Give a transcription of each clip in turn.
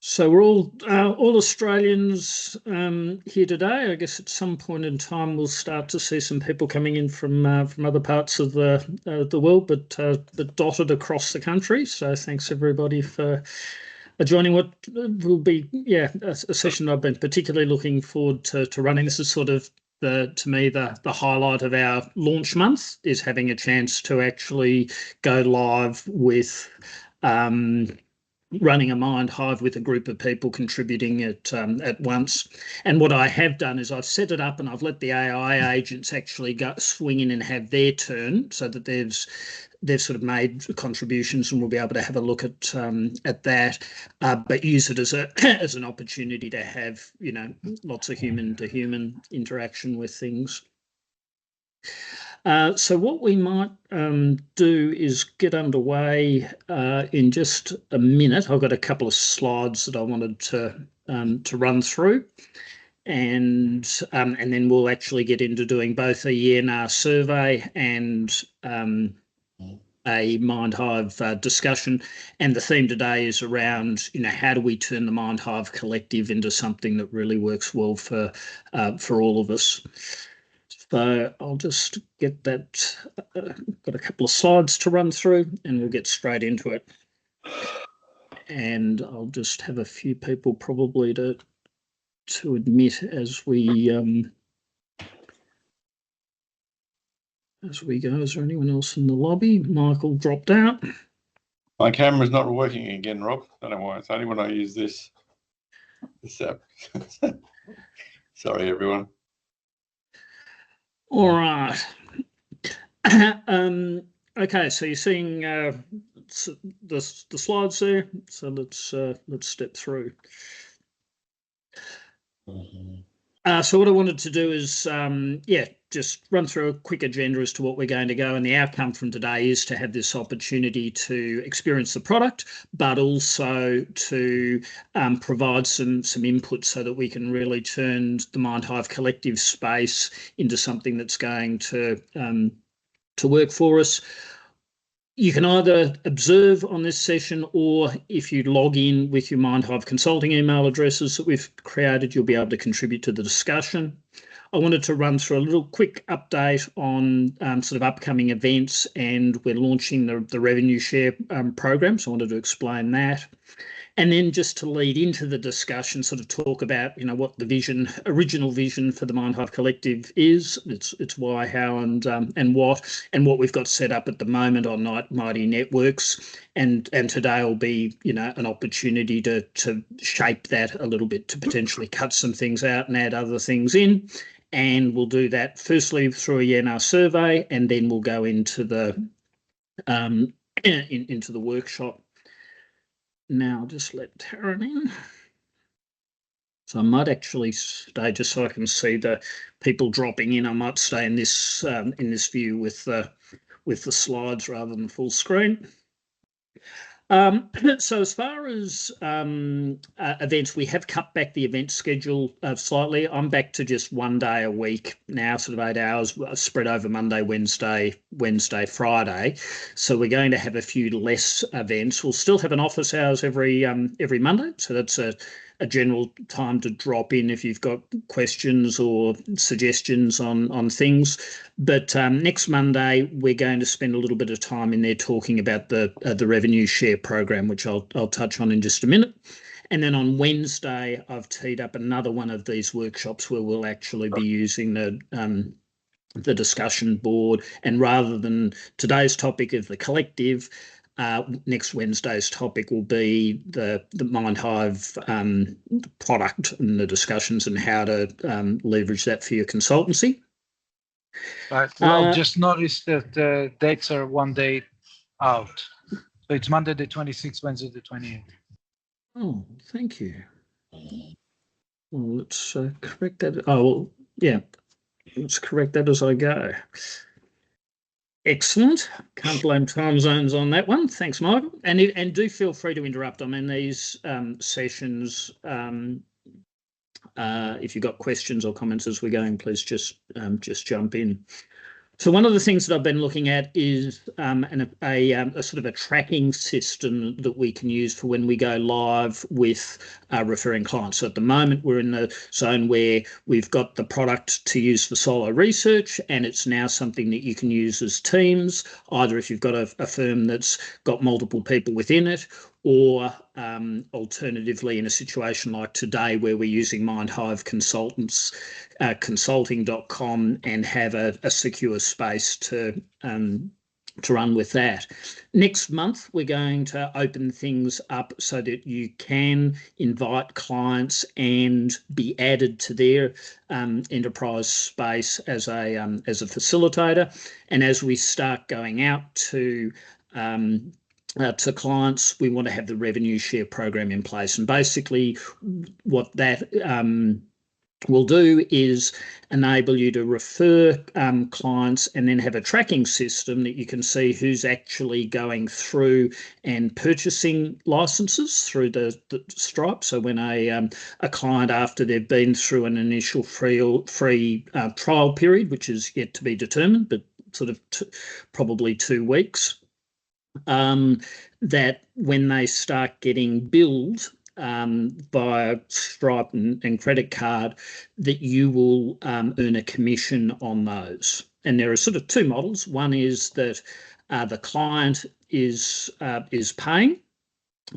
So we're all Australians here today. I guess at some point in time we'll start to see some people coming in from other parts of the world, but dotted across the country. So thanks everybody for joining what will be a session I've been particularly looking forward to running. This is sort of to me the highlight of our launch month, is having a chance to actually go live with running a Mindhive with a group of people contributing at once. And what I have done is I've set it up and I've let the AI agents actually swing in and have their turn, so that they've sort of made contributions, and we'll be able to have a look at that, but use it as an opportunity to have lots of human to human interaction with things. So what we might do is get underway in just a minute. I've got a couple of slides that I wanted to run through, and then we'll actually get into doing both a Yeahnah survey and a Mindhive discussion. And the theme today is around how do we turn the Mindhive Collective into something that really works well for all of us. So I'll just get that, got a couple of slides to run through and we'll get straight into it. And I'll just have a few people probably to admit as we go. Is there anyone else in the lobby? Michael dropped out. My camera's not working again, Rob. I don't know why. It's only when I use this app. Sorry, everyone. All right. Okay, so you're seeing the slides there. So let's step through. So what I wanted to do is, just run through a quick agenda as to what we're going to go. And the outcome from today is to have this opportunity to experience the product, but also to provide some input so that we can really turn the Mindhive Collective space into something that's going to work for us. You can either observe on this session, or if you log in with your Mindhive consulting email addresses that we've created, you'll be able to contribute to the discussion. I wanted to run through a little quick update on sort of upcoming events, and we're launching the revenue share program, so I wanted to explain that. And then just to lead into the discussion, sort of talk about, what the original vision for the Mindhive Collective is. It's why, how, and what we've got set up at the moment on Mighty Networks. And today will be, an opportunity to shape that a little bit, to potentially cut some things out and add other things in. And we'll do that firstly through a Yeahnah survey, and then we'll go into the into the workshop. Now I'll just let Taryn in. So I might actually stay, just so I can see the people dropping in. I might stay in this view with the slides rather than full screen. So as far as events, we have cut back the event schedule slightly. I'm back to just 1 day a week now, sort of 8 hours spread over Monday, Wednesday, Friday. So we're going to have a few less events. We'll still have an office hours every Monday. So that's a general time to drop in if you've got questions or suggestions on things. But next Monday, we're going to spend a little bit of time in there talking about the revenue share program, which I'll touch on in just a minute. And then on Wednesday, I've teed up another one of these workshops where we'll actually be using the discussion board. And rather than today's topic of the collective, next Wednesday's topic will be the Mindhive product and the discussions and how to leverage that for your consultancy. Right. Well, I've just noticed that the dates are 1 day out. So it's Monday the 26th, Wednesday the 28th. Oh, thank you. Well, let's correct that. Oh, well, yeah, let's correct that as I go. Excellent. Can't blame time zones on that one. Thanks, Michael. And do feel free to interrupt. I mean, these sessions, if you've got questions or comments as we're going, please just jump in. So one of the things that I've been looking at is a sort of a tracking system that we can use for when we go live with referring clients. So at the moment, we're in the zone where we've got the product to use for solo research, and it's now something that you can use as teams, either if you've got a firm that's got multiple people within it, or alternatively in a situation like today where we're using Mindhive Consultants, consulting.com, and have a secure space to run with that. Next month, we're going to open things up so that you can invite clients and be added to their enterprise space as a facilitator. And as we start going out to clients, we want to have the revenue share program in place. And basically what that will do is enable you to refer clients and then have a tracking system that you can see who's actually going through and purchasing licenses through the Stripe. So when a client, after they've been through an initial free trial period, which is yet to be determined, but sort of probably 2 weeks, that when they start getting billed by Stripe and credit card, that you will earn a commission on those. And there are sort of 2 models. One is that the client is paying,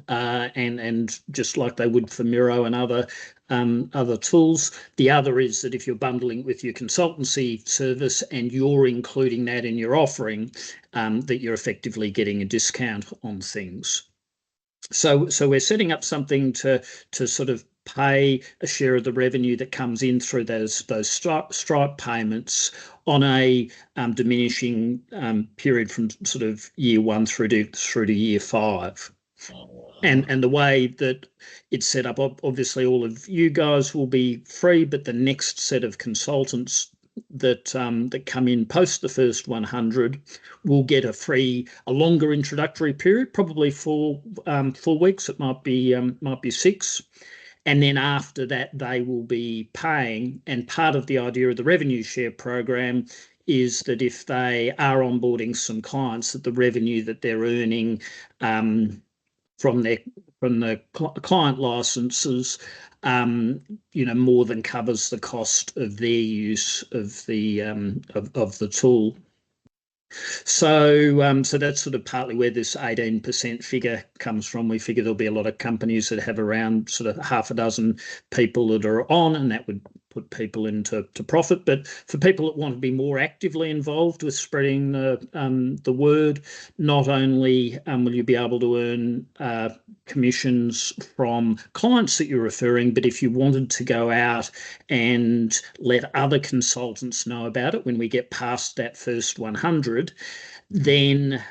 and just like they would for Miro and other tools. The other is that if you're bundling with your consultancy service and you're including that in your offering, that you're effectively getting a discount on things. So we're setting up something to sort of pay a share of the revenue that comes in through those Stripe payments on a diminishing period from sort of year 1 through to year 5. And the way that it's set up, obviously all of you guys will be free, but the next set of consultants that come in post the first 100 will get a longer introductory period, probably 4 weeks. It might be 6. And then after that, they will be paying. And part of the idea of the revenue share program is that if they are onboarding some clients, that the revenue that they're earning from the client licenses, more than covers the cost of their use of the tool. So that's sort of partly where this 18% figure comes from. We figure there'll be a lot of companies that have around sort of half a dozen people that are on, and that would put people into profit. But for people that want to be more actively involved with spreading the word, not only will you be able to earn commissions from clients that you're referring, but if you wanted to go out and let other consultants know about it when we get past that first 100, then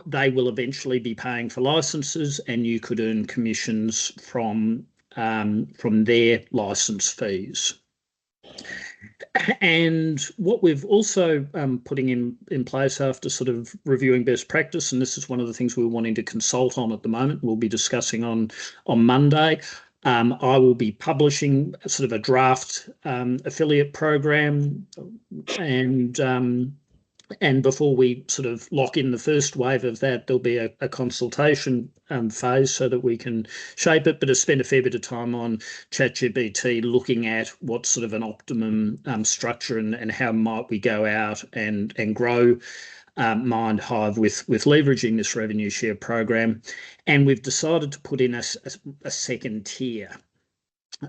they will eventually be paying for licenses, and you could earn commissions from their license fees. And what we've also putting in place after sort of reviewing best practice, and this is one of the things we're wanting to consult on at the moment, we'll be discussing on Monday. I will be publishing sort of a draft affiliate program, and before we sort of lock in the first wave of that, there'll be a consultation phase so that we can shape it. But I've spent a fair bit of time on ChatGPT looking at what sort of an optimum structure and how might we go out and grow Mindhive with leveraging this revenue share program. And we've decided to put in a second tier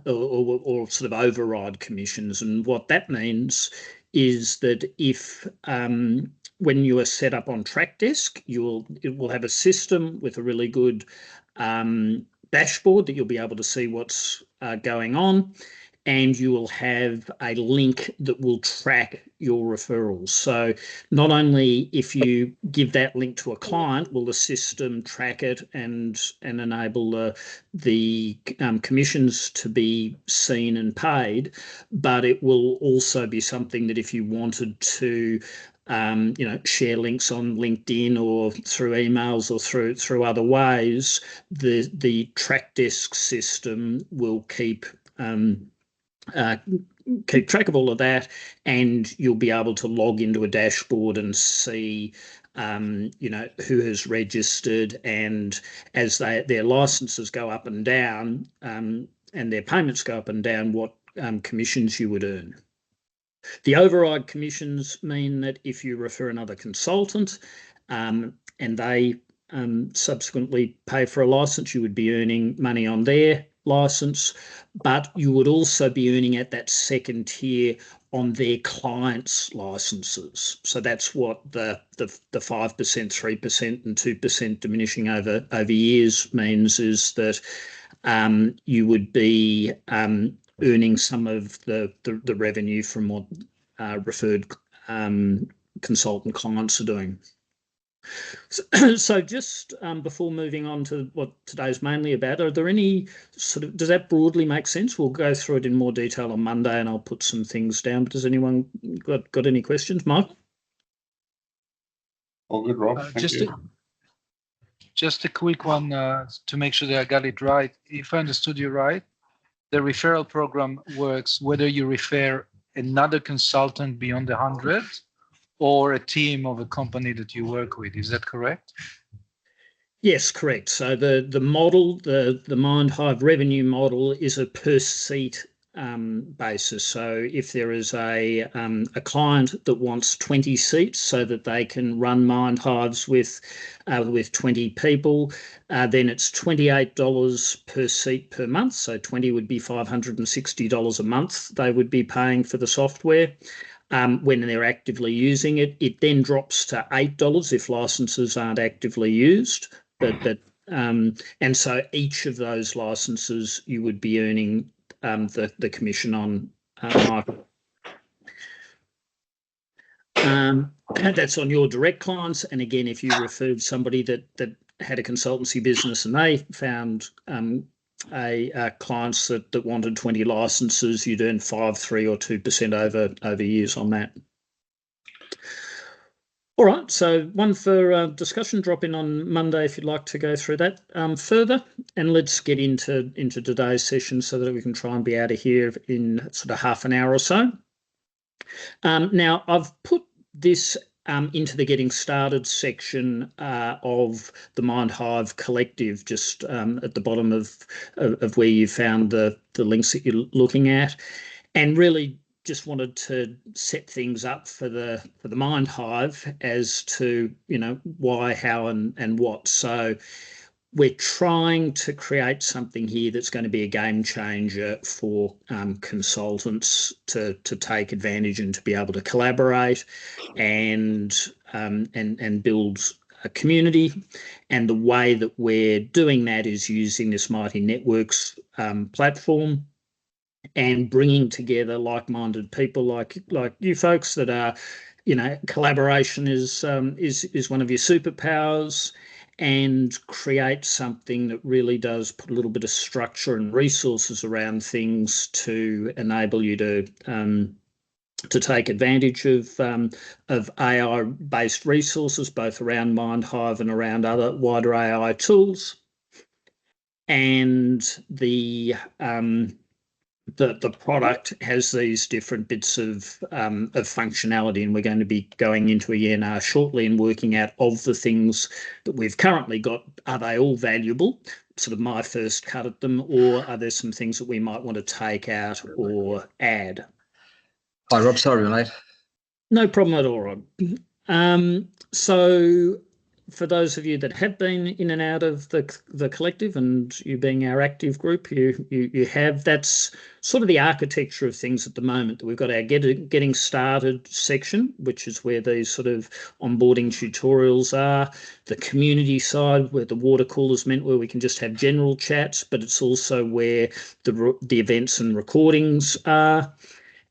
or sort of override commissions. And what that means is that if when you are set up on TrackDesk, it will have a system with a really good dashboard that you'll be able to see what's going on, and you will have a link that will track your referrals. So not only if you give that link to a client will the system track it and enable the commissions to be seen and paid, but it will also be something that if you wanted to share links on LinkedIn or through emails or through other ways, the TrackDesk system will keep keep track of all of that, and you'll be able to log into a dashboard and see who has registered, and as their licenses go up and down and their payments go up and down, what commissions you would earn. The override commissions mean that if you refer another consultant and they subsequently pay for a license, you would be earning money on their license, but you would also be earning at that second tier on their clients' licenses. So that's what the 5%, 3% and 2% diminishing over years means, is that you would be earning some of the revenue from what referred consultant clients are doing. So just before moving on to what today's mainly about, are there any does that broadly make sense? We'll go through it in more detail on Monday and I'll put some things down, but does anyone got any questions? Mike? All good, Rob. Thank you. Just a quick one to make sure that I got it right. If I understood you right, the referral program works whether you refer another consultant beyond the 100 or a team of a company that you work with. Is that correct? Yes, correct. So the model, the Mindhive revenue model, is a per seat basis. So if there is a client that wants 20 seats so that they can run Mindhives with 20 people, then it's $28 per seat per month. So 20 would be $560 a month they would be paying for the software. When they're actively using it, it then drops to $8 if licenses aren't actively used. And so each of those licenses you would be earning the commission on. That's on your direct clients. And again, if you referred somebody that had a consultancy business and they found clients that wanted 20 licenses, you'd earn 5%, 3% or 2% over years on that. All right, so one for discussion, drop in on Monday if you'd like to go through that further, and let's get into today's session so that we can try and be out of here in sort of half an hour or so. Now, I've put this into the getting started section of the Mindhive Collective, just at the bottom of where you found the links that you're looking at, and really just wanted to set things up for the Mindhive as to why, how, and what. So we're trying to create something here that's going to be a game changer for consultants to take advantage and to be able to collaborate and build a community. And the way that we're doing that is using this Mighty Networks platform and bringing together like-minded people like you folks that are, collaboration is one of your superpowers, and create something that really does put a little bit of structure and resources around things to enable you to take advantage of AI-based resources, both around Mindhive and around other wider AI tools. And the product has these different bits of functionality, and we're going to be going into a Yeahnah shortly and working out of the things that we've currently got, are they all valuable, sort of my first cut at them, or are there some things that we might want to take out or add? Hi, Rob. Sorry, mate. No problem at all, Rob. So for those of you that have been in and out of the collective, and you being our active group, you have, that's sort of the architecture of things at the moment. We've got our getting started section, which is where these sort of onboarding tutorials are. The community side, where the water cooler's meant, where we can just have general chats, but it's also where the events and recordings are.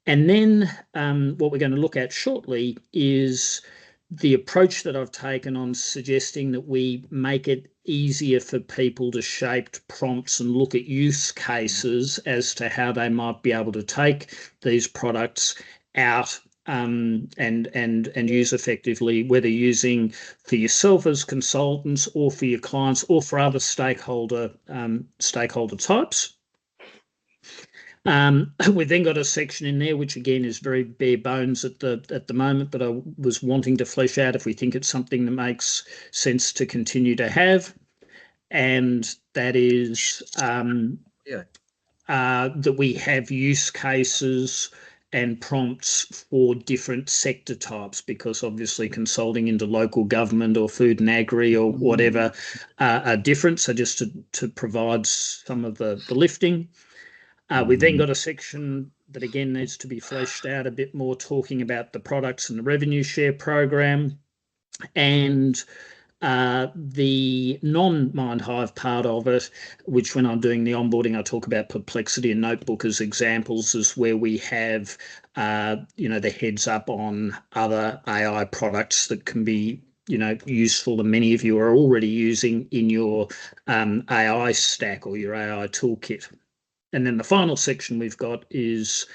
And then what we're going to look at shortly is the approach that I've taken on suggesting that we make it easier for people to shape prompts and look at use cases as to how they might be able to take these products out and use effectively, whether using for yourself as consultants or for your clients or for other stakeholder types. We've then got a section in there, which again is very bare bones at the moment, but I was wanting to flesh out if we think it's something that makes sense to continue to have. And that is that we have use cases and prompts for different sector types, because obviously consulting into local government or food and agri or whatever are different. So just to provide some of the lifting. We've then got a section that again needs to be fleshed out a bit more, talking about the products and the revenue share program, and the non-Mindhive part of it, which when I'm doing the onboarding, I talk about Perplexity and Notebook as examples, is where we have, the heads up on other AI products that can be, useful, and many of you are already using in your AI stack or your AI toolkit. And then the final section we've got is,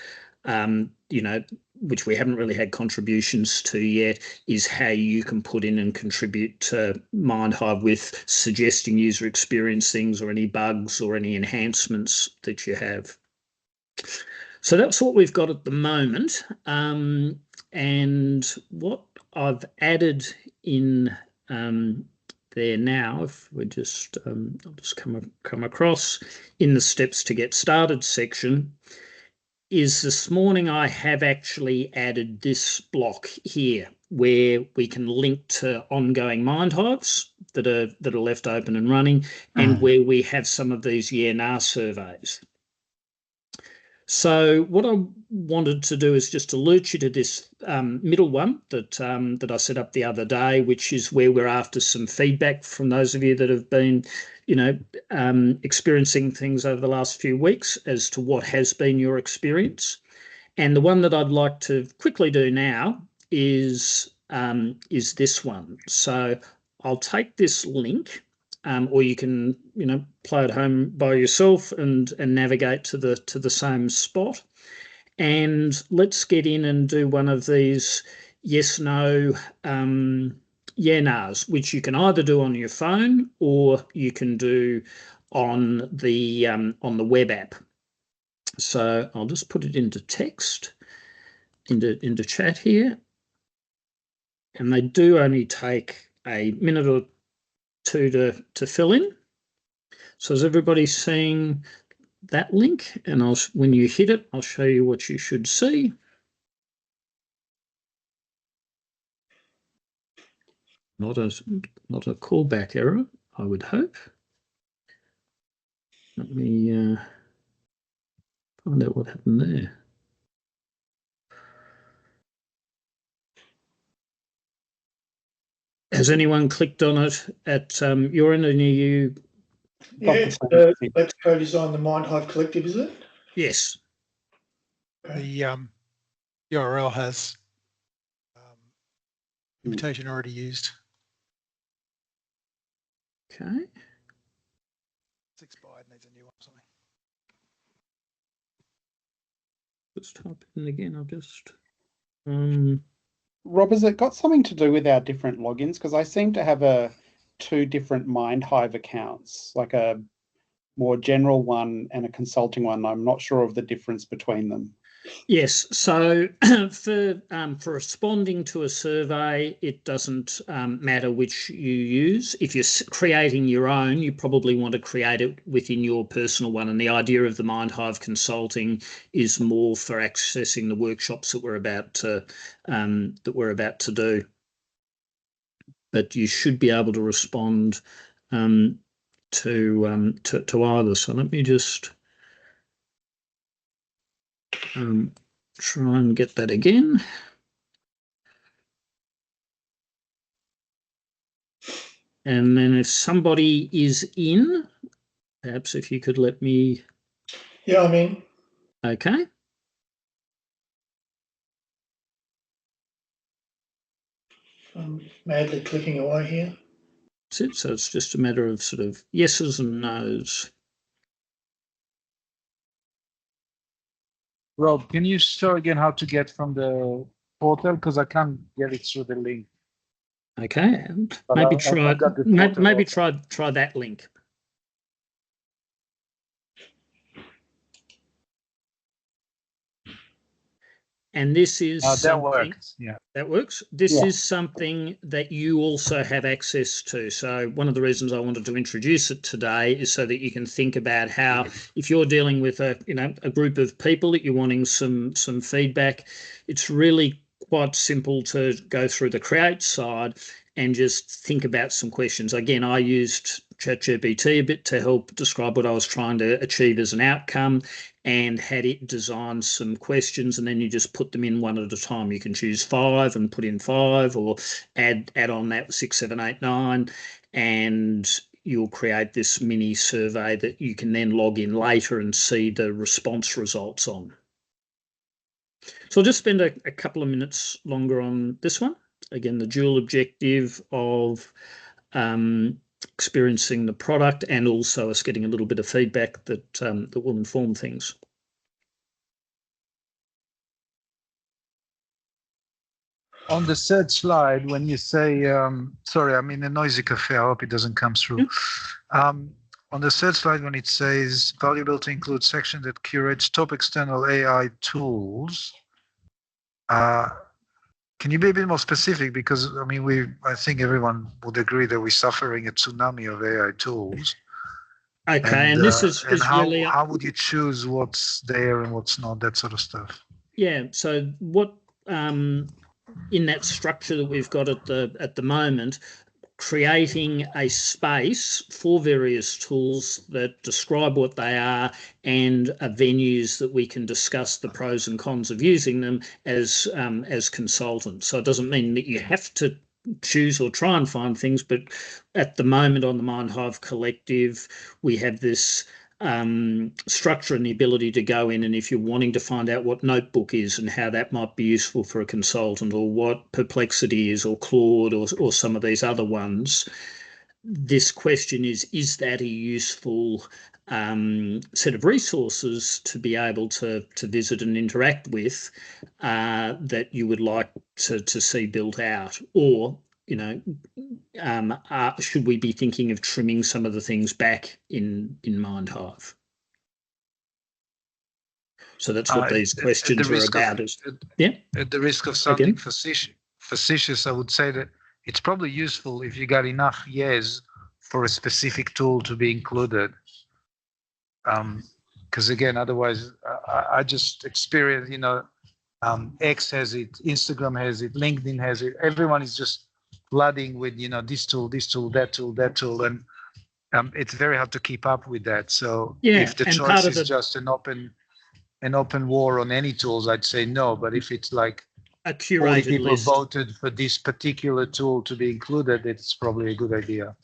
which we haven't really had contributions to yet, is how you can put in and contribute to Mindhive with suggesting user experience things or any bugs or any enhancements that you have. So that's what we've got at the moment. And what I've added in there now, if we just, I'll just come across in the steps to get started section, is this morning I have actually added this block here where we can link to ongoing Mindhives that are left open and running, and where we have some of these Yeahnah surveys. So what I wanted to do is just alert you to this middle one that I set up the other day, which is where we're after some feedback from those of you that have been, experiencing things over the last few weeks as to what has been your experience. And the one that I'd like to quickly do now is this one. So I'll take this link. Or you can, play at home by yourself and navigate to the same spot. And let's get in and do one of these yes/no Yeahnahs, which you can either do on your phone or you can do on the web app. So I'll just put it into text, into chat here, and they do only take a minute or two to fill in. So is everybody seeing that link? And when you hit it, I'll show you what you should see. Not a callback error, I would hope. Let me find out what happened there. Has anyone clicked on it at your end? Any you? Yeah, Let's Co-Design the Mindhive Collective, is it? Yes. The URL has invitation already used. Okay. It's expired, needs a new one or something. Let's type it in again. I'll just. Rob, has it got something to do with our different logins? Because I seem to have two different Mindhive accounts, like a more general one and a consulting one. I'm not sure of the difference between them. Yes, so for responding to a survey, it doesn't matter which you use. If you're creating your own, you probably want to create it within your personal one. And the idea of the Mindhive consulting is more for accessing the workshops that we're about to do. But you should be able to respond to either. So let me just try and get that again. And then if somebody is in, perhaps if you could let me. Yeah, I'm in. Okay. I'm madly clicking away here. That's it. So it's just a matter of sort of yeses and nos. Rob, can you show again how to get from the portal? Because I can't get it through the link. Okay, and But maybe I've got the portal try that link. And this is That something works. Yeah. that works. This Yeah. is something that you also have access to. So one of the reasons I wanted to introduce it today is so that you can think about how, if you're dealing with a group of people that you're wanting some feedback, it's really quite simple to go through the create side and just think about some questions. Again, I used ChatGPT a bit to help describe what I was trying to achieve as an outcome, and had it design some questions, and then you just put them in one at a time. You can choose 5 and put in 5, or add on that 6, 7, 8, 9, and you'll create this mini survey that you can then log in later and see the response results on. So I'll just spend a couple of minutes longer on this one. Again, the dual objective of experiencing the product and also us getting a little bit of feedback that will inform things. On the third slide, when you say, sorry, I'm in a noisy cafe, I hope it doesn't come through. On the third slide, when it says valuable to include section that curates top external AI tools, can you be a bit more specific? Because I mean, I think everyone would agree that we're suffering a tsunami of AI tools. Okay, and this is how, really how would you choose what's there and what's not, that sort of stuff? Yeah. So what in that structure that we've got at the moment, creating a space for various tools that describe what they are and venues that we can discuss the pros and cons of using them as consultants. So it doesn't mean that you have to choose or try and find things, but at the moment on the Mindhive Collective, we have this structure and the ability to go in, and if you're wanting to find out what Notebook is and how that might be useful for a consultant, or what Perplexity is, or Claude, or some of these other ones, this question is that a useful set of resources to be able to visit and interact with that you would like to see built out? Or should we be thinking of trimming some of the things back in Mindhive? So that's what these questions are about. At the risk of sounding facetious, I would say that it's probably useful if you got enough years for a specific tool to be included. Because again, otherwise, I just experience, X has it, Instagram has it, LinkedIn has it. Everyone is just flooding with, this tool, that tool, and it's very hard to keep up with that. So if the choice is just an open war on any tools, I'd say no. But if it's like a curated people list voted for this particular tool to be included, it's probably a good idea.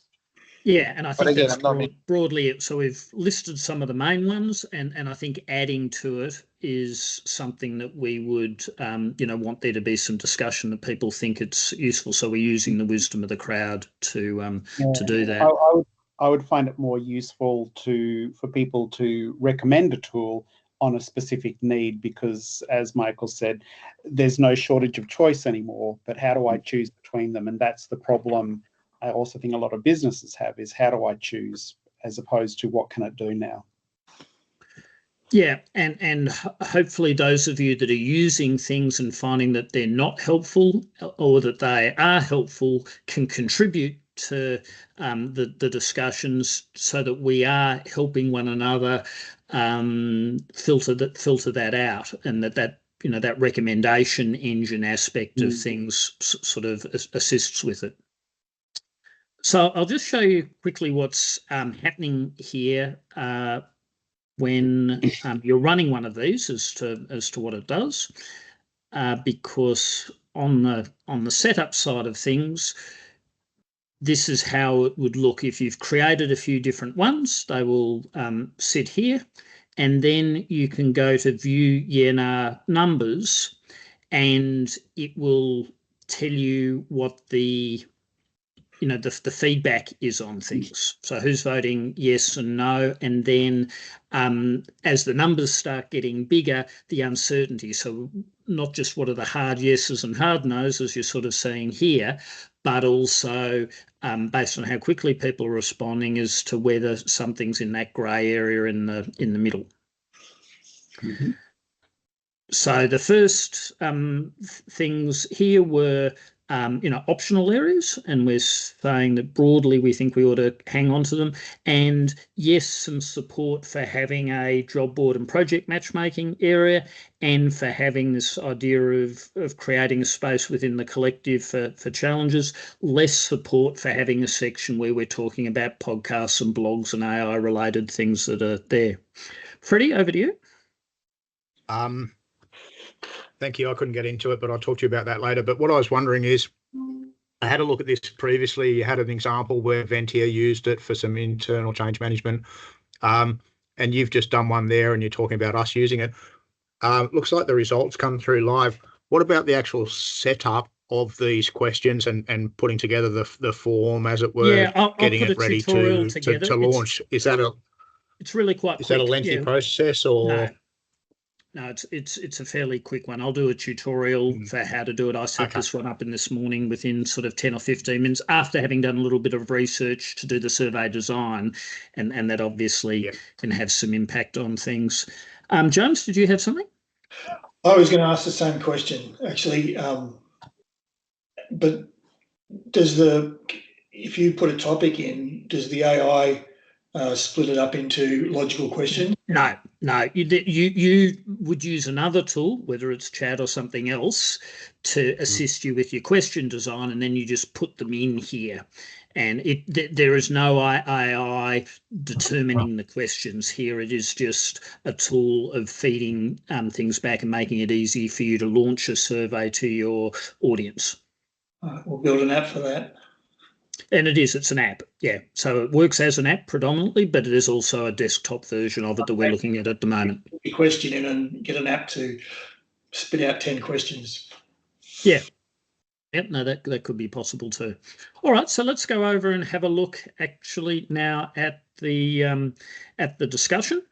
Yeah, and I think again, that's broadly it. So we've listed some of the main ones, and I think adding to it is something that we would, want there to be some discussion that people think it's useful. So we're using the wisdom of the crowd to do that. I would find it more useful for people to recommend a tool on a specific need, because as Michael said, there's no shortage of choice anymore, but how do I choose between them? And that's the problem I also think a lot of businesses have, is how do I choose, as opposed to what can it do now? Yeah, and hopefully those of you that are using things and finding that they're not helpful or that they are helpful can contribute to the discussions, so that we are helping one another filter that out, and that recommendation engine aspect of things sort of assists with it. So I'll just show you quickly what's happening here when you're running one of these as to what it does, because on the setup side of things, this is how it would look if you've created a few different ones. They will sit here, and then you can go to view Yeahnah numbers, and it will tell you what the feedback is on things. So who's voting yes and no, and then as the numbers start getting bigger, the uncertainty. So not just what are the hard yeses and hard nos, as you're sort of seeing here, but also based on how quickly people are responding as to whether something's in that grey area in the middle. So the first things here were, optional areas, and we're saying that broadly we think we ought to hang on to them. And yes, some support for having a job board and project matchmaking area, and for having this idea of creating a space within the collective for challenges. Less support for having a section where we're talking about podcasts and blogs and AI-related things that are there. Freddie, over to you. Thank you. I couldn't get into it, but I'll talk to you about that later. But what I was wondering is, I had a look at this previously. You had an example where Ventia used it for some internal change management, and you've just done one there, and you're talking about us using it. Looks like the results come through live. What about the actual setup of these questions and putting together the form, as it were, Yeah, I'll getting put it a ready tutorial to together. launch? Is that a It's really quite is quick. that a lengthy Yeah. process, or No, it's a fairly quick one. I'll do a tutorial for how to do it. I set this one up in this morning within sort of 10 or 15 minutes after having done a little bit of research to do the survey design, and that obviously can have some impact on things. James, did you have something? I was going to ask the same question, actually, but if you put a topic in, does the AI split it up into logical questions? No. You would use another tool, whether it's chat or something else, to assist you with your question design, and then you just put them in here. And there is no AI determining the questions here. It is just a tool of feeding things back and making it easy for you to launch a survey to your audience. We'll build an app for that. And it's an app, yeah. So it works as an app predominantly, but it is also a desktop version of it that we're looking at the moment. Put your question in and get an app to spit out 10 questions. Yeah. Yep, no, that could be possible too. All right, so let's go over and have a look actually now at the discussion.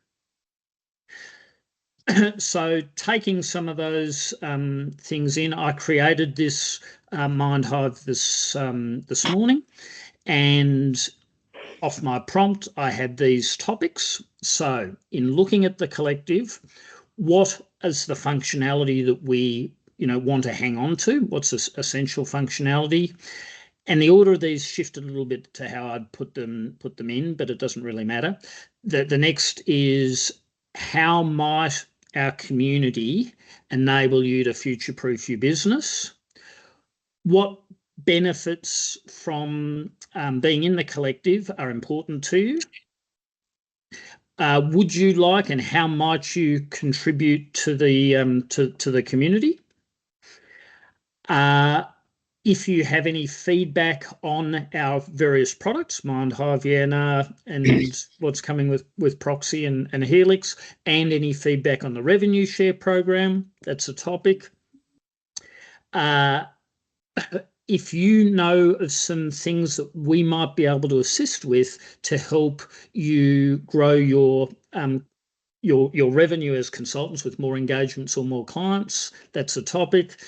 So taking some of those things in, I created this Mindhive this morning, and off my prompt, I had these topics. So in looking at the collective, what is the functionality that we want to hang on to? What's this essential functionality? And the order of these shifted a little bit to how I'd put them in, but it doesn't really matter. The next is, how might our community enable you to future-proof your business? What benefits from being in the collective are important to you? Would you like, and how might you contribute to the community? If you have any feedback on our various products, Mindhive, Yeahnah, and what's coming with Proxy and Helix, and any feedback on the revenue share program, that's a topic. If you know of some things that we might be able to assist with to help you grow your revenue as consultants with more engagements or more clients, that's a topic.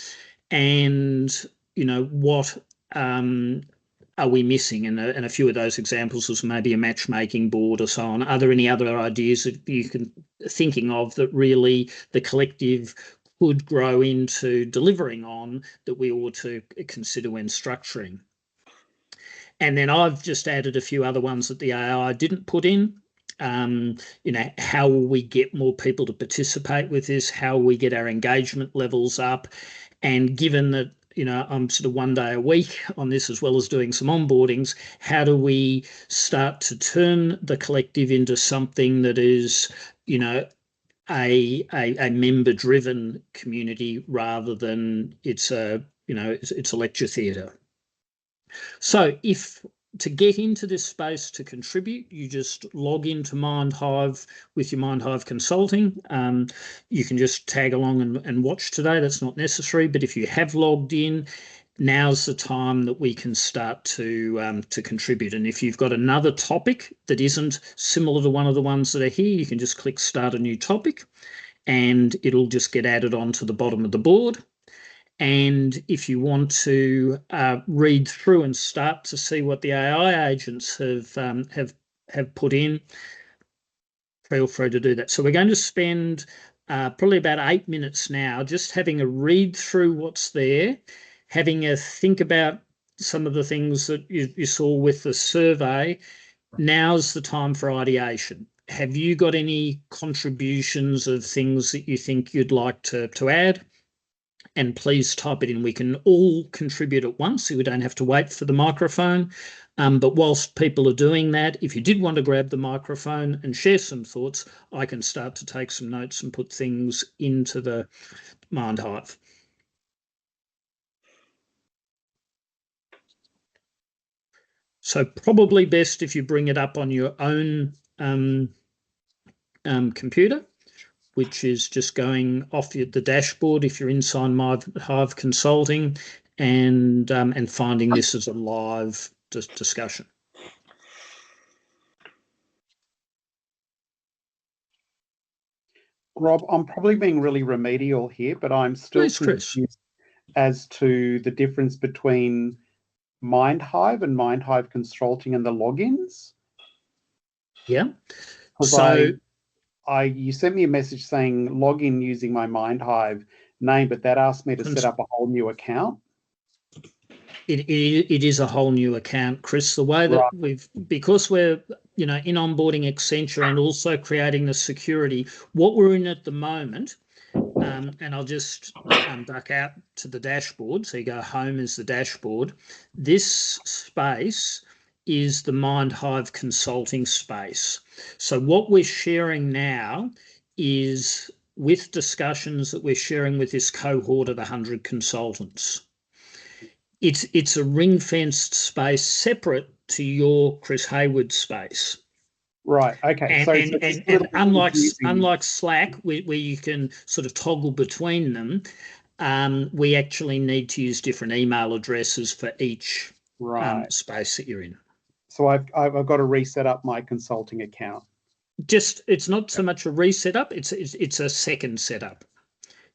And what are we missing? And a few of those examples was maybe a matchmaking board or so on. Are there any other ideas that you can thinking of that really the collective could grow into delivering on, that we ought to consider when structuring? And then I've just added a few other ones that the AI didn't put in. How will we get more people to participate with this? How will we get our engagement levels up? And given that I'm sort of 1 day a week on this, as well as doing some onboardings, how do we start to turn the collective into something that is a member-driven community rather than it's a lecture theatre? So if to get into this space to contribute, you just log into Mindhive with your Mindhive Consulting. You can just tag along and watch today. That's not necessary. But if you have logged in, now's the time that we can start to contribute. And if you've got another topic that isn't similar to one of the ones that are here, you can just click Start a New Topic, and it'll just get added on to the bottom of the board. And if you want to read through and start to see what the AI agents have put in, feel free to do that. So we're going to spend probably about 8 minutes now, just having a read through what's there, having a think about some of the things that you saw with the survey. Now's the time for ideation. Have you got any contributions of things that you think you'd like to add? And please type it in. We can all contribute at once, so we don't have to wait for the microphone. But whilst people are doing that, if you did want to grab the microphone and share some thoughts, I can start to take some notes and put things into the Mindhive. So probably best if you bring it up on your own computer, which is just going off the dashboard if you're inside Mindhive Consulting, and finding this as a live discussion. Rob, I'm probably being really remedial here, but I'm still confused as to the difference between Mindhive and Mindhive Consulting and the logins. Yeah. So you sent me a message saying login using my Mindhive name, but that asked me to set up a whole new account. It is a whole new account, Chris. The way that because we're in onboarding Accenture and also creating the security, what we're in at the moment, and I'll just duck out to the dashboard. So you go home is the dashboard. This space is the Mindhive Consulting space. So what we're sharing now is with discussions that we're sharing with this cohort of 100 consultants. It's a ring-fenced space separate to your Chris Hayward space. Right. Okay. And unlike Slack, where you can sort of toggle between them, we actually need to use different email addresses for each space that you're in. So I've got to reset up my consulting account. It's not so much a reset up; it's a second setup.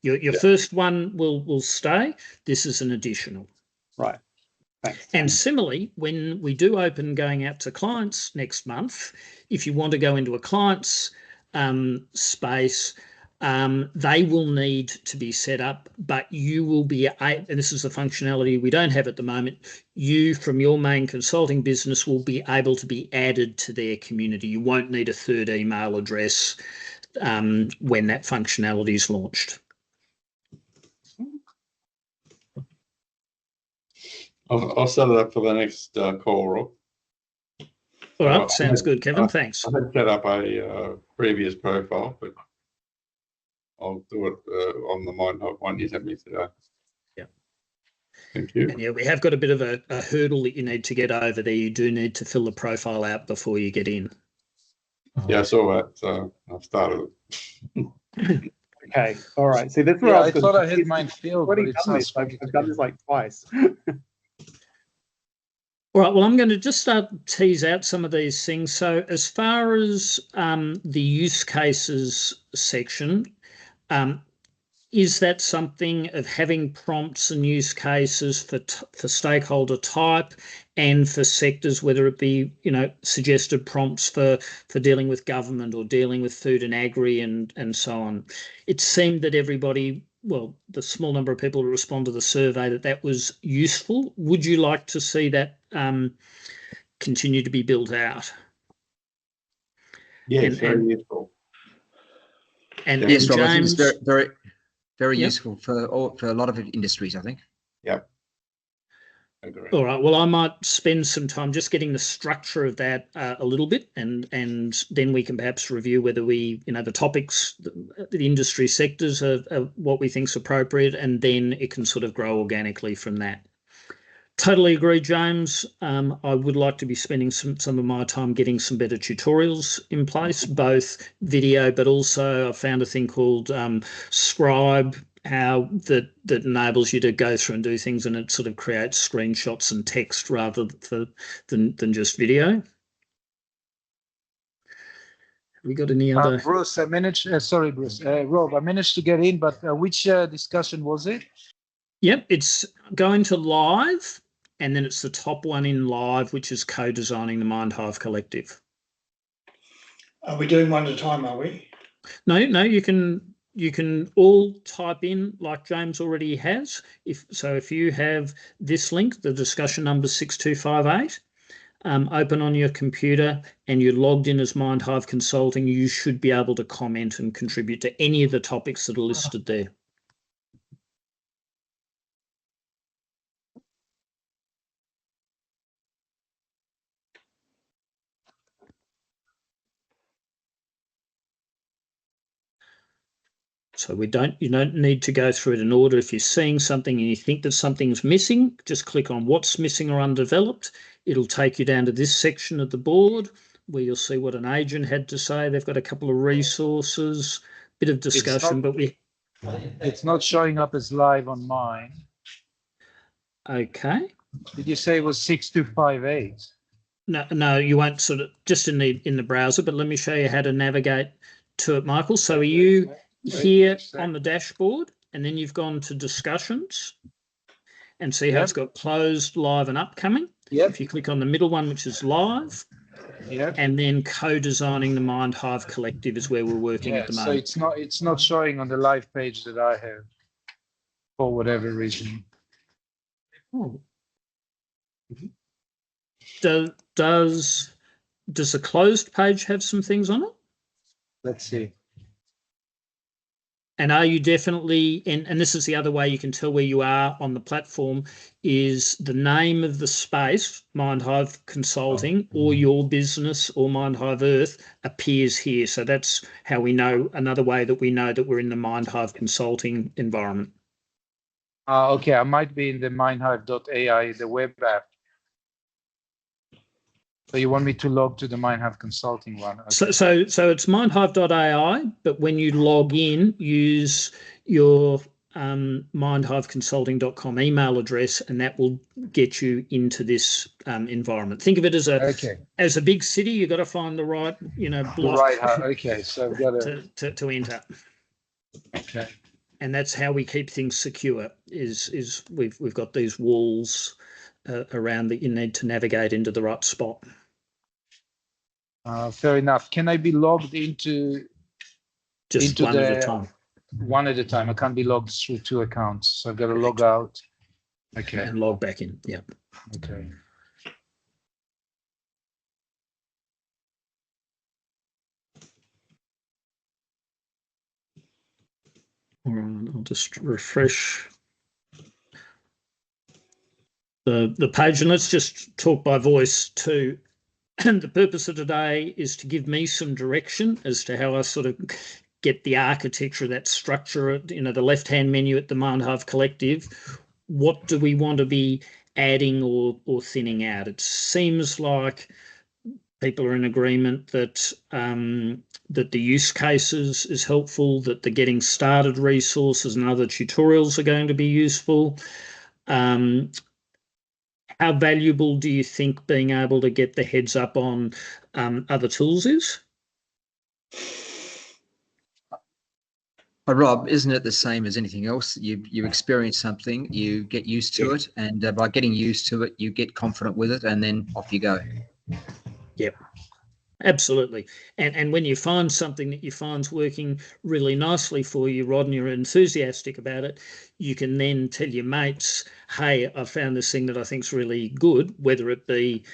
Your first one will stay. This is an additional. Right. Thanks. And similarly, when we do open going out to clients next month, if you want to go into a client's space, they will need to be set up, but you will be, and this is the functionality we don't have at the moment, you from your main consulting business will be able to be added to their community. You won't need a third email address when that functionality is launched. I'll set it up for the next call, Rob. All right, sounds good, Kevin. Thanks. I had set up a previous profile, but I'll do it on the Mindhive one you sent me today. Yeah. Thank you. And yeah, we have got a bit of a hurdle that you need to get over there. You do need to fill the profile out before you get in. Yeah, I saw that, so I've started it. Okay, all right. See, that's where I thought I had mine filled, but it's not. I've done this like twice. All right, well, I'm going to just start to tease out some of these things. So as far as the use cases section, is that something of having prompts and use cases for stakeholder type and for sectors, whether it be, suggested prompts for dealing with government or dealing with food and agri and so on? It seemed that everybody, well, the small number of people who respond to the survey, that was useful. Would you like to see that continue to be built out? Yes, very useful. And yes, Rob, James, I think it's very useful for a lot of industries, I think. Yep. Agree. All right. Well, I might spend some time just getting the structure of that a little bit, and then we can perhaps review whether we, the topics, the industry sectors are what we think is appropriate, and then it can sort of grow organically from that. Totally agree, James. I would like to be spending some of my time getting some better tutorials in place, both video, but also I found a thing called Scribe, how that enables you to go through and do things, and it sort of creates screenshots and text rather than just video. Have we got any other? Bruce, I managed. Sorry, Bruce. Rob, I managed to get in, but which discussion was it? Yep, it's going to live, and then it's the top one in live, which is co-designing the Mindhive Collective. Are we doing one at a time, are we? No, you can you can all type in like James already has. If you have this link, the discussion number 6258, open on your computer and you're logged in as Mindhive Consulting, you should be able to comment and contribute to any of the topics that are listed there. So you don't need to go through it in order. If you're seeing something and you think that something's missing, just click on what's missing or undeveloped. It'll take you down to this section of the board where you'll see what an agent had to say. They've got a couple of resources, bit of discussion, It's not showing up as live on mine. Okay. Did you say it was 6258? No, you won't sort of just in the browser, but let me show you how to navigate to it, Michael. So are you here on the dashboard, and then you've gone to discussions and see how it's got closed, live and upcoming. If you click on the middle one, which is live, and then co-designing the Mindhive Collective is where we're working at the moment. So it's not showing on the live page that I have for whatever reason. Oh. Does the closed page have some things on it? Let's see. And are you definitely, and this is the other way you can tell where you are on the platform, is the name of the space, Mindhive Consulting, or your business, or Mindhive Earth, appears here. So that's how we know, another way that we know that we're in the Mindhive Consulting environment. Okay, I might be in the mindhive.ai, the web app. So you want me to log to the Mindhive Consulting one? Okay. So it's mindhive.ai, but when you log in, use your mindhiveconsulting.com email address, and that will get you into this environment. Think of it as a big city. You've got to find the right block. Okay, so I've got to enter. Okay. And that's how we keep things secure. Is we've got these walls around that you need to navigate into the right spot. Fair enough. Can I be logged into one at a time? One at a time. I can't be logged through two accounts, so I've got to log out. Okay. And log back in. Yeah. Okay. All right. I'll just refresh the page, and let's just talk by voice too. And the purpose of today is to give me some direction as to how I sort of get the architecture, that structure, the left-hand menu at the Mindhive Collective. What do we want to be adding or thinning out? It seems like people are in agreement that that the use cases is helpful, that the getting started resources and other tutorials are going to be useful. How valuable do you think being able to get the heads up on other tools is? Rob, isn't it the same as anything else? You experience something, you get used to it, and by getting used to it, you get confident with it, and then off you go. Yep. Absolutely. And when you find something that you find's working really nicely for you, Rod, and you're enthusiastic about it, you can then tell your mates, hey, I found this thing that I think's really good, whether it be,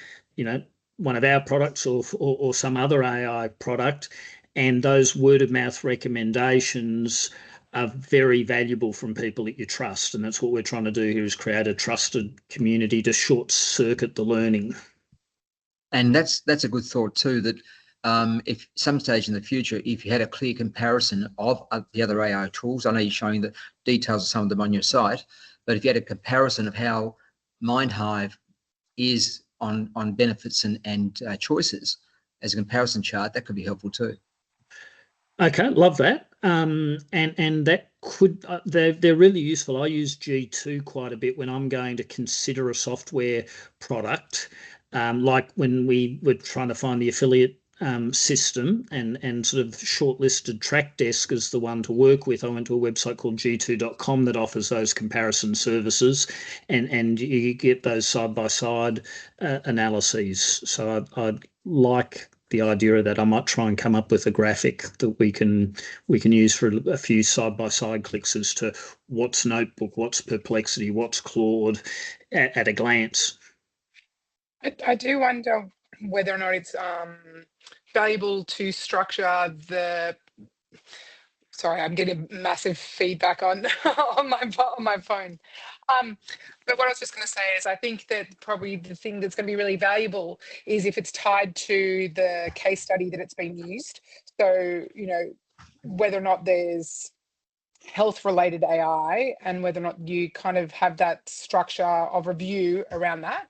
one of our products or some other AI product. And those word of mouth recommendations are very valuable from people that you trust. And that's what we're trying to do here, is create a trusted community to short circuit the learning. And that's a good thought too, that if some stage in the future, if you had a clear comparison of the other AI tools, I know you're showing the details of some of them on your site, but if you had a comparison of how Mindhive is on benefits and choices as a comparison chart, that could be helpful too. Okay, love that. And that could, they're really useful. I use G2 quite a bit when I'm going to consider a software product. Like when we were trying to find the affiliate system and sort of shortlisted TrackDesk as the one to work with, I went to a website called g2.com that offers those comparison services, and you get those side-by-side analyses. So I'd like the idea of that. I might try and come up with a graphic that we can use for a few side-by-side clicks as to what's Notebook, what's Perplexity, what's Claude at a glance. I do wonder whether or not it's valuable to structure the. Sorry, I'm getting massive feedback on on my phone. But what I was just going to say is I think that probably the thing that's going to be really valuable is if it's tied to the case study that it's been used. So, you know, whether or not there's health related AI and whether or not you kind of have that structure of review around that.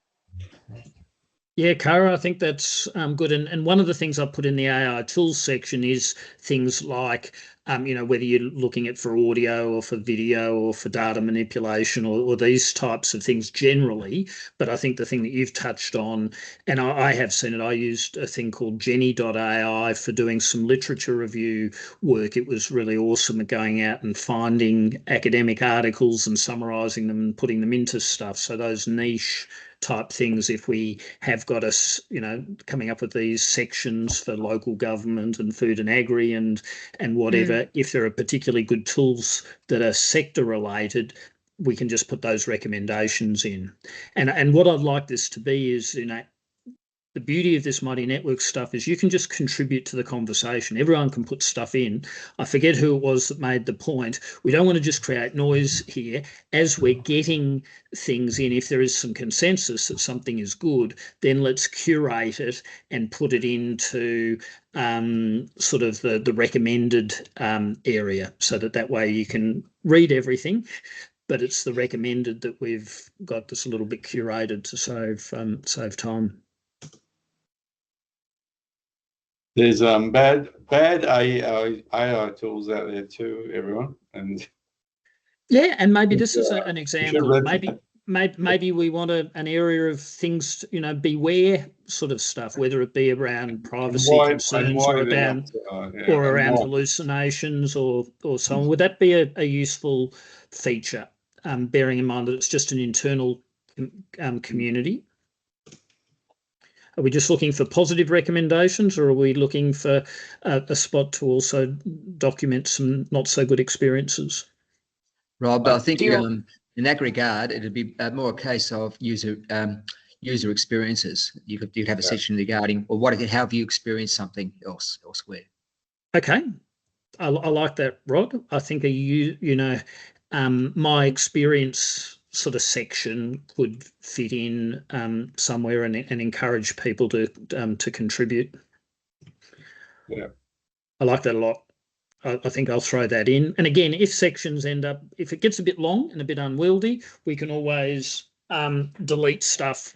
Yeah, Cara, I think that's good. And one of the things I put in the AI tools section is things like, you know, whether you're looking at for audio or for video or for data manipulation or these types of things generally. But I think the thing that you've touched on, and I have seen it, I used a thing called Jenny.ai for doing some literature review work. It was really awesome at going out and finding academic articles and summarising them and putting them into stuff. So those niche type things, if we have got us, you know, coming up with these sections for local government and food and agri and whatever, if there are particularly good tools that are sector related, we can just put those recommendations in. And what I'd like this to be is, you know, the beauty of this Mighty Network stuff is you can just contribute to the conversation. Everyone can put stuff in. I forget who it was that made the point. We don't want to just create noise here. As we're getting things in, if there is some consensus that something is good, then let's curate it and put it into sort of the recommended area, so that way you can read everything, but it's the recommended that we've got this a little bit curated to save time. There's bad AI tools out there too, everyone, and yeah, and maybe this is an example. Maybe we want an area of things, you know, beware sort of stuff, whether it be around privacy concerns or around hallucinations or so on. Would that be a useful feature, bearing in mind that it's just an internal community? Are we just looking for positive recommendations, or are we looking for a spot to also document some not so good experiences? Rob, I think in that regard, it'd be more a case of user experiences. You could have a section regarding, well, how have you experienced something elsewhere? Okay, I like that, Rod. I think my experience sort of section could fit in somewhere and encourage people to contribute. Yeah, I like that a lot. I think I'll throw that in. And again, if sections if it gets a bit long and a bit unwieldy, we can always delete stuff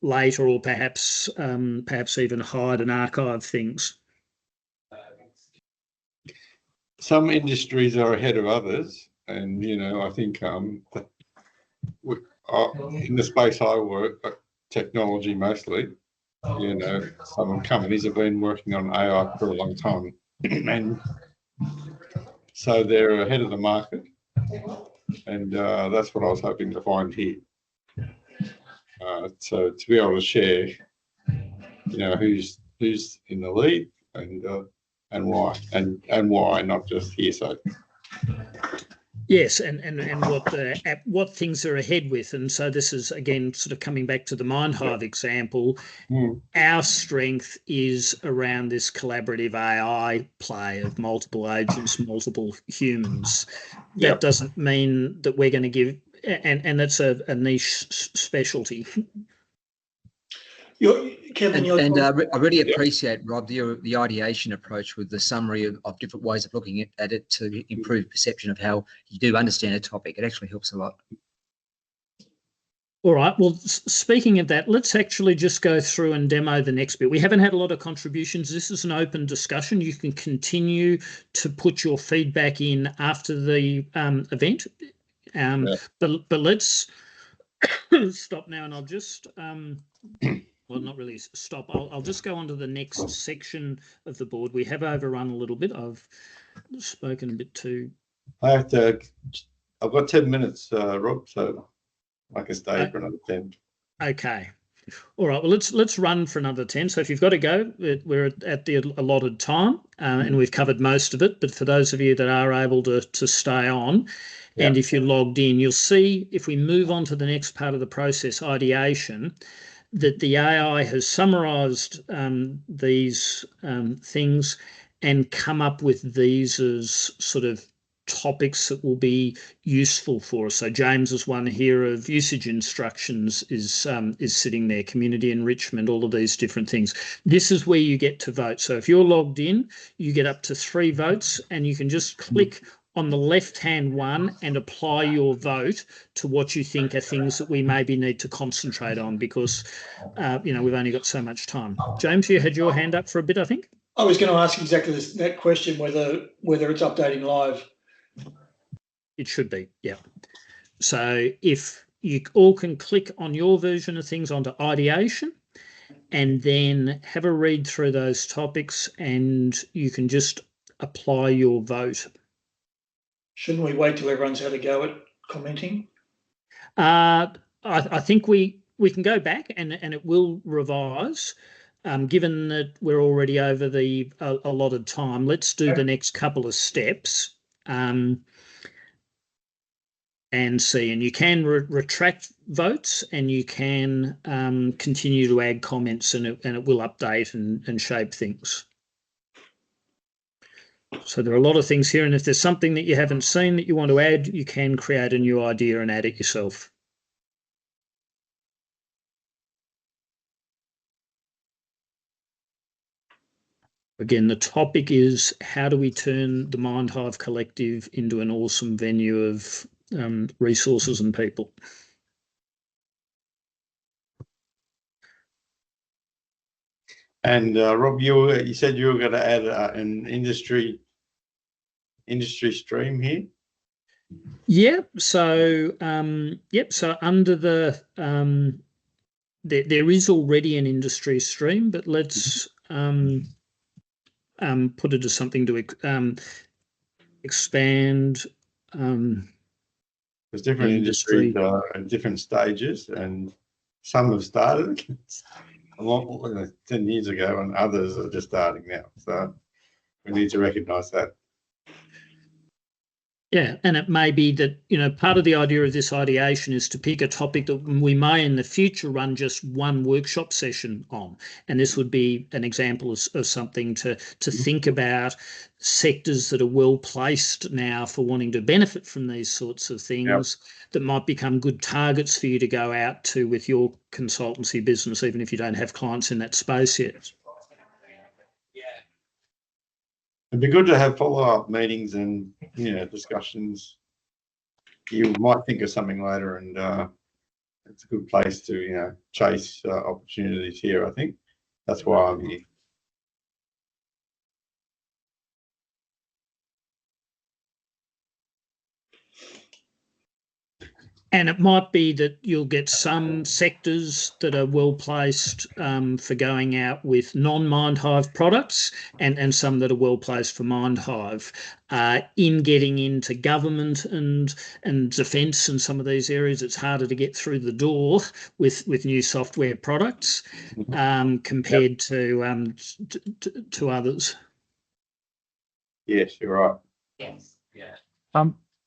later, or perhaps even hide and archive things. Some industries are ahead of others. And, you know, I think in the space I work, technology mostly, you know, some companies have been working on AI for a long time. And so they're ahead of the market. And that's what I was hoping to find here. So to be able to share, you know, who's in the lead and why, and why, not just hearsay. Yes, and what things are ahead with. And so this is, again, sort of coming back to the Mindhive example. Our strength is around this collaborative AI play of multiple agents, multiple humans. That doesn't mean that we're going to give, and that's a niche specialty. I really appreciate, Rob, the ideation approach with the summary of different ways of looking at it to improve perception of how you do understand a topic. It actually helps a lot. All right. Well, speaking of that, let's actually just go through and demo the next bit. We haven't had a lot of contributions. This is an open discussion. You can continue to put your feedback in after the event. But let's stop now, and I'll just... well, not really stop. I'll just go on to the next section of the board. We have overrun a little bit. I've spoken a bit too. I've got 10 minutes, Rob, so I can stay for another 10. Okay. All right, well, let's run for another 10. So if you've got to go, we're at the allotted time, and we've covered most of it. But for those of you that are able to stay on, and if you're logged in, you'll see if we move on to the next part of the process, ideation, that the AI has summarised these things and come up with these as sort of topics that will be useful for us. So James's one here of usage instructions is sitting there, community enrichment, all of these different things. This is where you get to vote. So if you're logged in, you get up to 3 votes, and you can just click on the left-hand one and apply your vote to what you think are things that we maybe need to concentrate on, because we've only got so much time. James, you had your hand up for a bit, I think. I was going to ask exactly that question, whether it's updating live. It should be, yeah. So if you all can click on your version of things onto ideation, and then have a read through those topics, and you can just apply your vote. Shouldn't we wait till everyone's had a go at commenting? I think we can go back and it will revise. Given that we're already over the allotted time, let's do the next couple of steps and see. And you can retract votes, and you can continue to add comments, and it will update and shape things. So there are a lot of things here, and if there's something that you haven't seen that you want to add, you can create a new idea and add it yourself. Again, the topic is, how do we turn the Mindhive Collective into an awesome venue of resources and people? And Rob, you said you were going to add an industry stream here. Yeah. So So under the there is already an industry stream, but let's put it as something to expand. There's different industries at different stages, and some have started a long 10 years ago, and others are just starting now. So we need to recognise that. Yeah, and it may be that, part of the idea of this ideation is to pick a topic that we may in the future run just one workshop session on. And this would be an example of something to think about, sectors that are well placed now for wanting to benefit from these sorts of things that might become good targets for you to go out to with your consultancy business, even if you don't have clients in that space yet. It'd be good to have follow-up meetings and discussions. You might think of something later, and it's a good place to chase opportunities here. I think that's why I'm here. And it might be that you'll get some sectors that are well placed for going out with non-Mindhive products, and some that are well placed for Mindhive. In getting into government and defence and some of these areas, it's harder to get through the door with new software products compared to others. Yes, you're right. Yes. Yeah.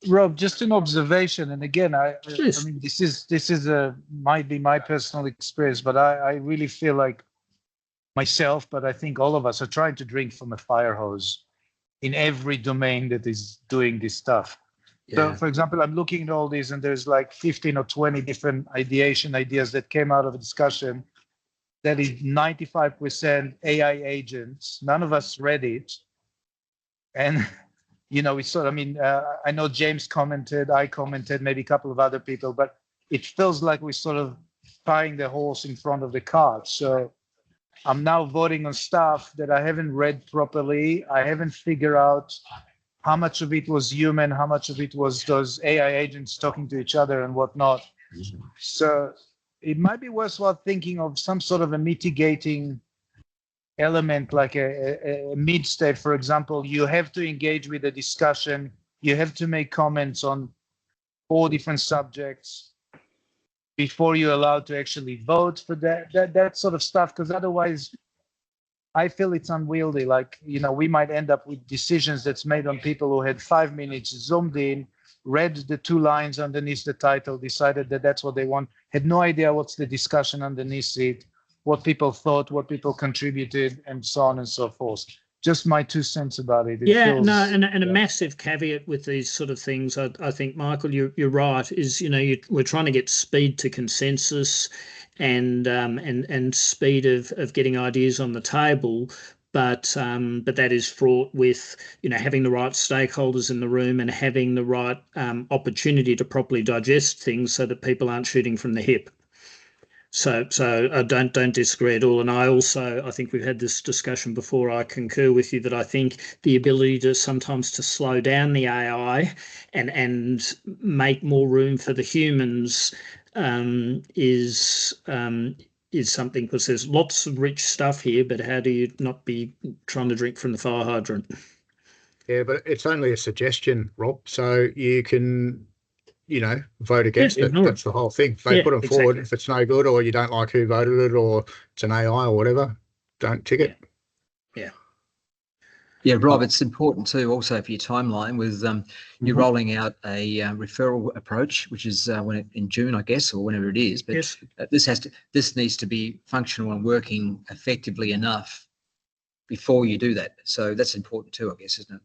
Rob, just an observation, and again, I mean, this is might be my personal experience, but I really feel like myself, but I think all of us are trying to drink from a fire hose in every domain that is doing this stuff. Yeah. So, for example, I'm looking at all these, and there's like 15 or 20 different ideation ideas that came out of a discussion that is 95% AI agents. None of us read it, and we sort of, I know James commented, I commented, maybe a couple of other people, but it feels like we're sort of tying the horse in front of the cart. So I'm now voting on stuff that I haven't read properly. I haven't figured out how much of it was human, how much of it was those AI agents talking to each other and whatnot. So it might be worthwhile thinking of some sort of a mitigating element, like a mid-state. For example, you have to engage with a discussion, you have to make comments on 4 different subjects, before you're allowed to actually vote for that sort of stuff, because otherwise I feel it's unwieldy. Like, you know, we might end up with decisions that's made on people who had 5 minutes, zoomed in, read the 2 lines underneath the title, decided that that's what they want, had no idea what's the discussion underneath it, what people thought, what people contributed, and so on and so forth. Just my 2 cents about it. And a massive caveat with these sort of things, I think, Michael, you're right, is, you know, we're trying to get speed to consensus and speed of getting ideas on the table. But that is fraught with, you know, having the right stakeholders in the room and having the right opportunity to properly digest things so that people aren't shooting from the hip. So I don't disagree at all. And I think we've had this discussion before. I concur with you that I think the ability to sometimes to slow down the AI and make more room for the humans is something, because there's lots of rich stuff here, but how do you not be trying to drink from the fire hydrant? Yeah, but it's only a suggestion, Rob. So you can, you know, vote against it. That's the whole thing. If they put them forward, if it's no good, or you don't like who voted it, or it's an AI or whatever, don't tick it. Yeah, Rob, it's important too also for your timeline with you're rolling out a referral approach, which is in June, I guess, or whenever it is. But this needs to be functional and working effectively enough before you do that. So that's important too, I guess, isn't it?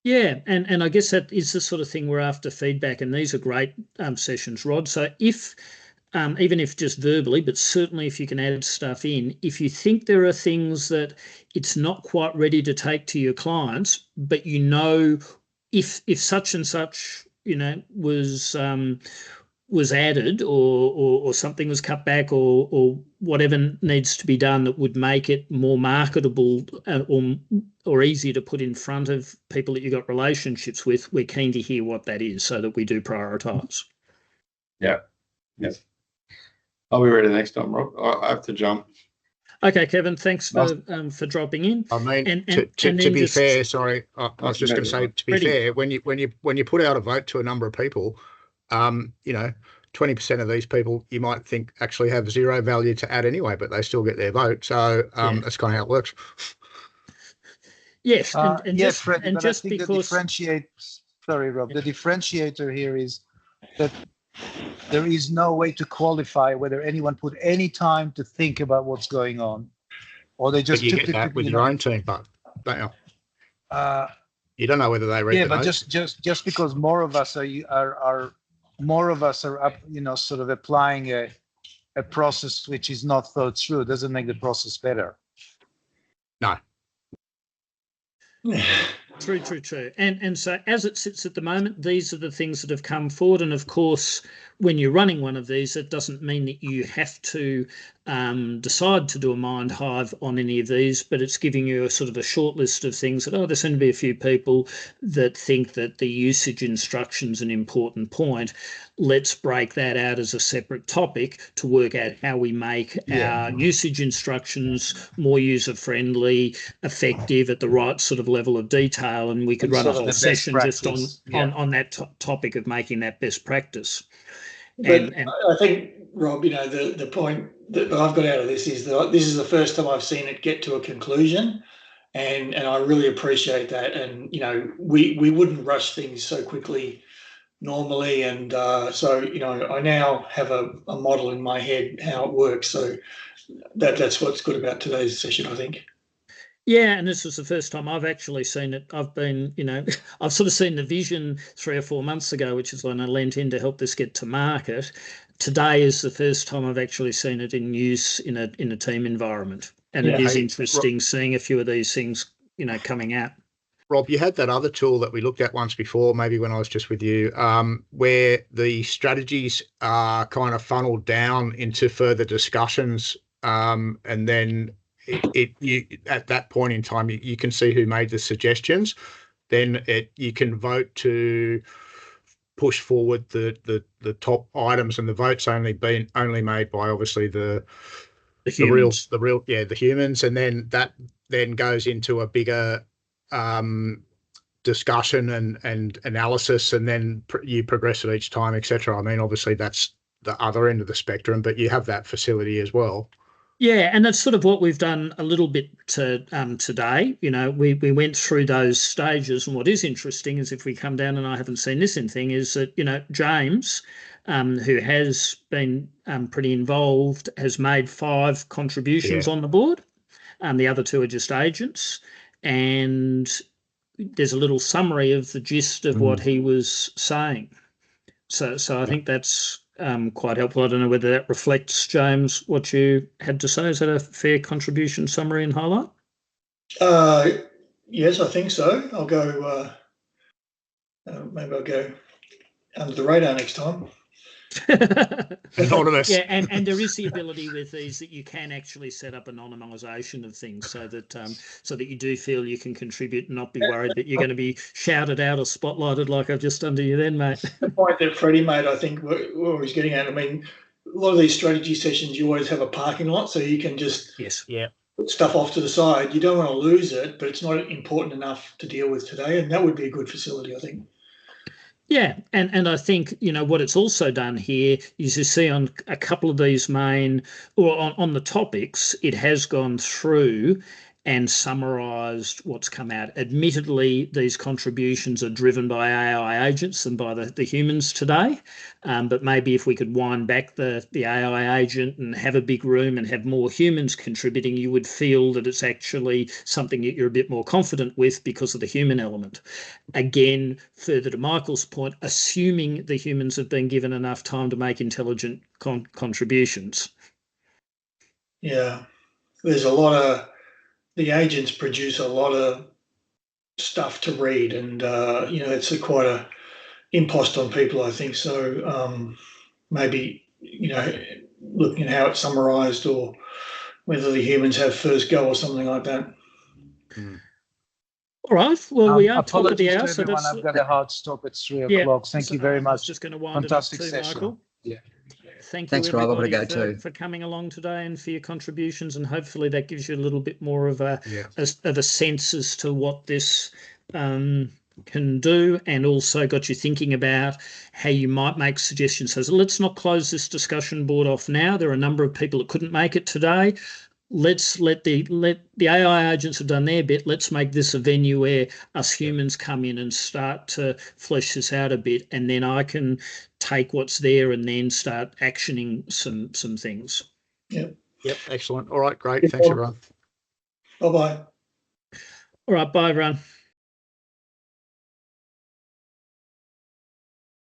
Yeah, and I guess that is the sort of thing we're after feedback, and these are great sessions, Rod. So if even if just verbally, but certainly if you can add stuff in, if you think there are things that it's not quite ready to take to your clients, but you know if such and such, you know, was added or something was cut back or whatever needs to be done that would make it more marketable or easier to put in front of people that you've got relationships with, we're keen to hear what that is so that we do prioritise. Yeah. Yes. I'll be ready next time, Rob. I have to jump. Okay, Kevin, thanks for dropping in. I mean, to be fair, sorry, I was just going to say, to be fair, when you put out a vote to a number of people, you know, 20% of these people you might think actually have zero value to add anyway, but they still get their vote. So that's kind of how it works. Yes, Fred, and just I think because the differentiator here is that there is no way to qualify whether anyone put any time to think about what's going on, or they just but you get that with your own team, but don't you? You don't know whether they read the notes. just because more of us are up, you know, sort of applying a process which is not thought through doesn't make the process better. No. True. And so as it sits at the moment, these are the things that have come forward. And of course, when you're running one of these, it doesn't mean that you have to decide to do a Mindhive on any of these, but it's giving you a sort of a short list of things that, there seem to be a few people that think that the usage instruction's an important point. Let's break that out as a separate topic to work out how we make our usage instructions more user-friendly, effective, at the right sort of level of detail, and we could run a whole session just on that topic of making that best practice. But I think, Rob, you know, the point that I've got out of this is that this is the first time I've seen it get to a conclusion, and I really appreciate that. And, you know, we wouldn't rush things so quickly normally, and so, you know, I now have a model in my head how it works. So that's what's good about today's session, I think. Yeah, and this was the first time I've actually seen it. I've been, you know, I've sort of seen the vision 3 or 4 months ago, which is when I lent in to help this get to market. Today is the first time I've actually seen it in use in a team environment, and it is interesting seeing a few of these things, you know, coming out. Rob, you had that other tool that we looked at once before, maybe when I was just with you, where the strategies are kind of funneled down into further discussions, and then you at that point in time you can see who made the suggestions. Then you can vote to push forward the top items, and the vote's only made by obviously the humans, the humans, and then that then goes into a bigger discussion and analysis, and then you progress it each time, etc. I mean, obviously that's the other end of the spectrum, but you have that facility as well. Yeah, and that's sort of what we've done a little bit today. You know, we went through those stages, and what is interesting is if we come down, and I haven't seen this in thing, is that, you know, James, who has been pretty involved, has made 5 contributions on the board. The other 2 are just agents, and there's a little summary of the gist of what he was saying. So I think that's quite helpful. I don't know whether that reflects, James, what you had to say. Is that a fair contribution, summary and highlight? Yes, I think so. I'll go, maybe I'll go under the radar next time. Anonymous. Yeah, and there is the ability with these that you can actually set up anonymisation of things so that you do feel you can contribute and not be worried that you're going to be shouted out or spotlighted like I've just done to you then, mate. The point that Freddie made, I think, what he's getting at, I mean, a lot of these strategy sessions, you always have a parking lot, so you can just put stuff off to the side. You don't want to lose it, but it's not important enough to deal with today, and that would be a good facility, I think. Yeah, and I think, you know, what it's also done here is you see on a couple of these main, or on the topics, it has gone through and summarised what's come out. Admittedly, these contributions are driven by AI agents and by the humans today, but maybe if we could wind back the AI agent and have a big room and have more humans contributing, you would feel that it's actually something that you're a bit more confident with because of the human element. Again, further to Michael's point, assuming the humans have been given enough time to make intelligent contributions. Yeah, there's a lot of, the agents produce a lot of stuff to read, and you know, it's quite a impost on people, I think. So maybe, you know, looking at how it's summarised or whether the humans have first go or something like that. All right. Well, we are top of the hour, so that's. I've got a hard stop at 3 o'clock. Thank you very much. I was just going to wind Fantastic it up too, session. Michael. Yeah. Thanks, Rob. I've got to go everybody too. for coming along today and for your contributions, and hopefully that gives you a little bit more of a sense as to what this can do, and also got you thinking about how you might make suggestions. So let's not close this discussion board off now. There are a number of people that couldn't make it today. Let's let the AI agents have done their bit. Let's make this a venue where us humans come in and start to flesh this out a bit, and then I can take what's there and then start actioning some things. Yep. Excellent. All right, great. Thanks, everyone. Bye-bye. All right, bye, everyone.